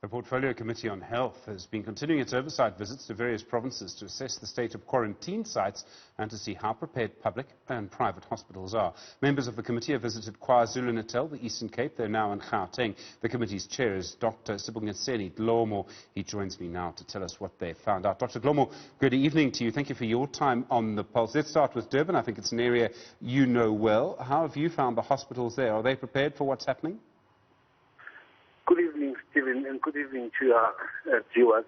The Portfolio Committee on Health has been continuing its oversight visits to various provinces to assess the state of quarantine sites and to see how prepared public and private hospitals are. Members of the committee have visited KwaZulu-Natal, the Eastern Cape. They're now in Gauteng. The committee's chair is Dr. Dlomo. He joins me now to tell us what they found out. Dr. Dlomo, good evening to you. Thank you for your time on the pulse. Let's start with Durban. I think it's an area you know well. How have you found the hospitals there? Are they prepared for what's happening? Good evening, Stephen, and good evening to our viewers.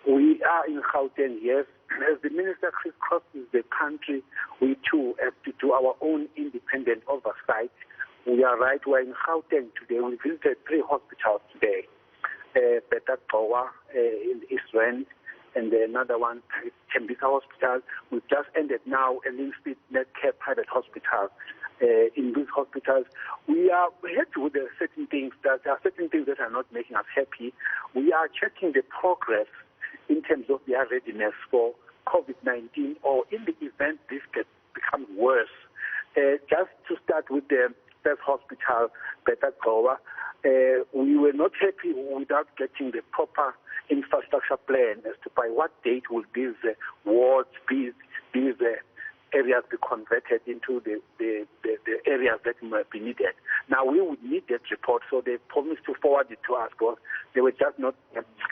We are in Gauteng, yes. As the Minister crisscrosses the country, we too have to do our own independent oversight. We are right, we are in Gauteng today. We visited 3 hospitals today. Goa in the East Rand, and another one, Tembisa Hospital. We've just ended now a Linkspeed Netcare private hospital. In these hospitals, we are happy with certain things. There are certain things that are not making us happy. We are checking the progress in terms of their readiness for COVID-19, or in the event this becomes worse. Just to start with the first hospital, Goa, we were not happy without getting the proper infrastructure plan as to by what date will these wards, these areas be converted into the areas that might be needed. Now, we would need that report, so they promised to forward it to us, but they were just not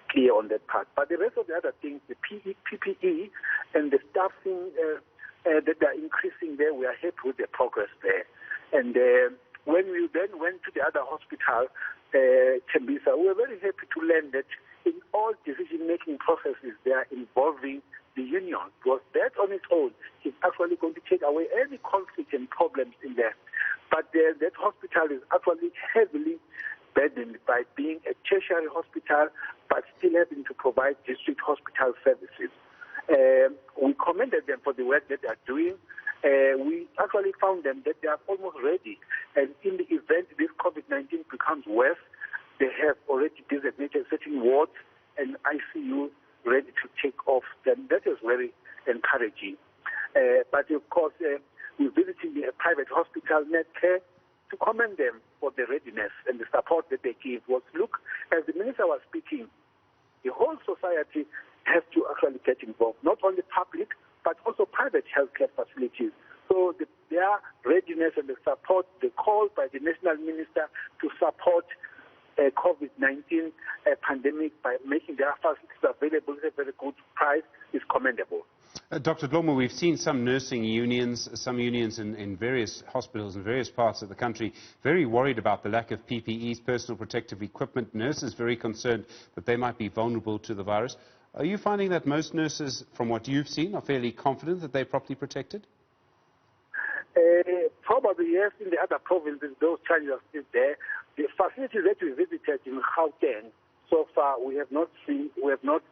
clear on that part. But the rest of the other things, the PPE and the staffing that are increasing there, we are happy with the progress there. And when we then went to the other hospital, Tembisa, we were very happy to learn that in all decision-making processes, they are involving the union, because that on its own is actually going to take away any conflict and problems in there. But that hospital is actually heavily burdened by being a tertiary hospital, but still having to provide district hospital services. We commended them for the work that they are doing. We actually found them that they are almost ready. And in the event this COVID-19 becomes worse, they have already designated certain wards and ICUs ready to take off. Then that is very encouraging. But of course, we're visiting the private hospital Netcare to commend them for the readiness and the support that they give. Was look, as the minister was speaking, the whole society has to actually get involved, not only public, but also private healthcare facilities. So their readiness and the support, the call by the national minister to support COVID-19 pandemic by making their facilities available at a very good price is commendable. Dr. Dlomo, we've seen some nursing unions, in various hospitals in various parts of the country, very worried about the lack of PPEs, personal protective equipment. Nurses very concerned that they might be vulnerable to the virus. Are you finding that most nurses, from what you've seen, are fairly confident that they're properly protected? Probably, yes. In the other provinces, those challenges are still there. The facilities that we visited in Gauteng, so far we have not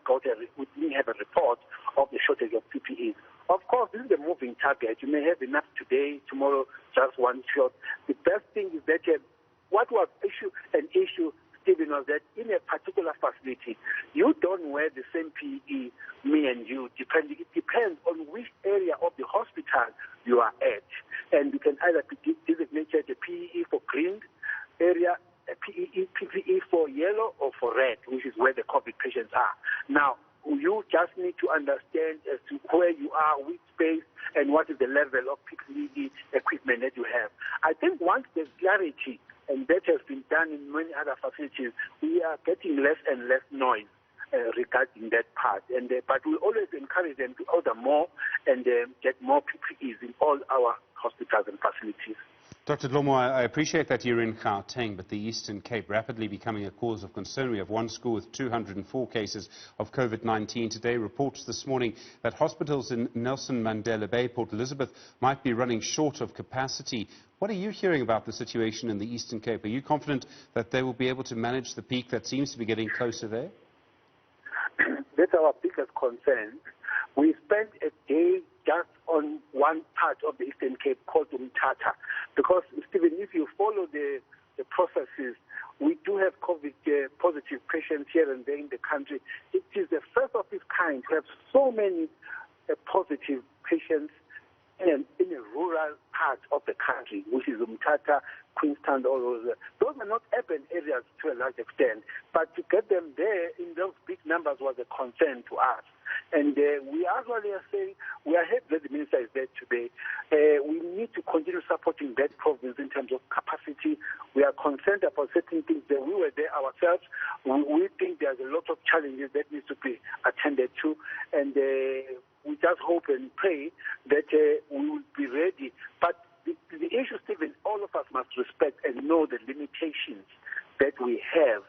got we didn't have a report of the shortage of PPEs. Of course, this is a moving target. You may have enough today, tomorrow, just one shot. The best thing is that what was an issue, Stephen, was that in a particular facility, you don't wear the same PPE, me and you, it depends on which area of the hospital you are at. And you can either be designated a PPE for green area, a PPE for yellow or for red, which is where the COVID patients are. Now, you just need to understand as to where you are, which space, and what is the level of PPE equipment that you have. I think once there's clarity, and that has been done in many other facilities, we are getting less and less noise regarding that part. But we always encourage them to order more and get more PPEs in all our hospitals and facilities. Dr. Dlomo, I appreciate that you're in Gauteng, but the Eastern Cape rapidly becoming a cause of concern. We have one school with 204 cases of COVID-19 today. Reports this morning that hospitals in Nelson Mandela Bay, Port Elizabeth, might be running short of capacity. What are you hearing about the situation in the Eastern Cape? Are you confident that they will be able to manage the peak that seems to be getting closer there? That's our biggest concern. We spent a day just on one part of the Eastern Cape called Umtata, because, Stephen, if you follow the processes, we do have COVID positive patients here and there in the country. It is the first of its kind to have so many positive patients in a rural part of the country, which is Umtata, Queenstown, all those are not urban areas to a large extent, but to get them there in those big numbers was a concern to us. And we actually are saying, we are happy that the minister is there today. We need to continue supporting that province in terms of capacity. We are concerned about certain things that we were there ourselves. We think there's a lot of challenges that needs to be attended to. And we just hope and pray that we will be ready. But the issue, Stephen, all of us must respect and know the limitations that we have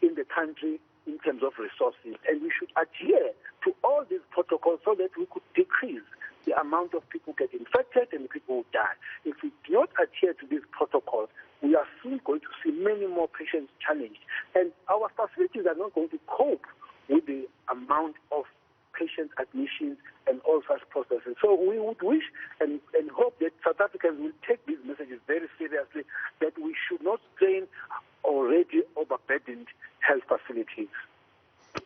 in the country in terms of resources, and we should adhere to all these protocols so that we could decrease the amount of people get infected and people who die. If we do not adhere to these protocols, we are soon going to see many more patients challenged, and our facilities are not going to cope with the amount of patient admissions and all such processes. So we would wish and hope that South Africans will take these messages very seriously, that we should not strain already overburdened health facilities.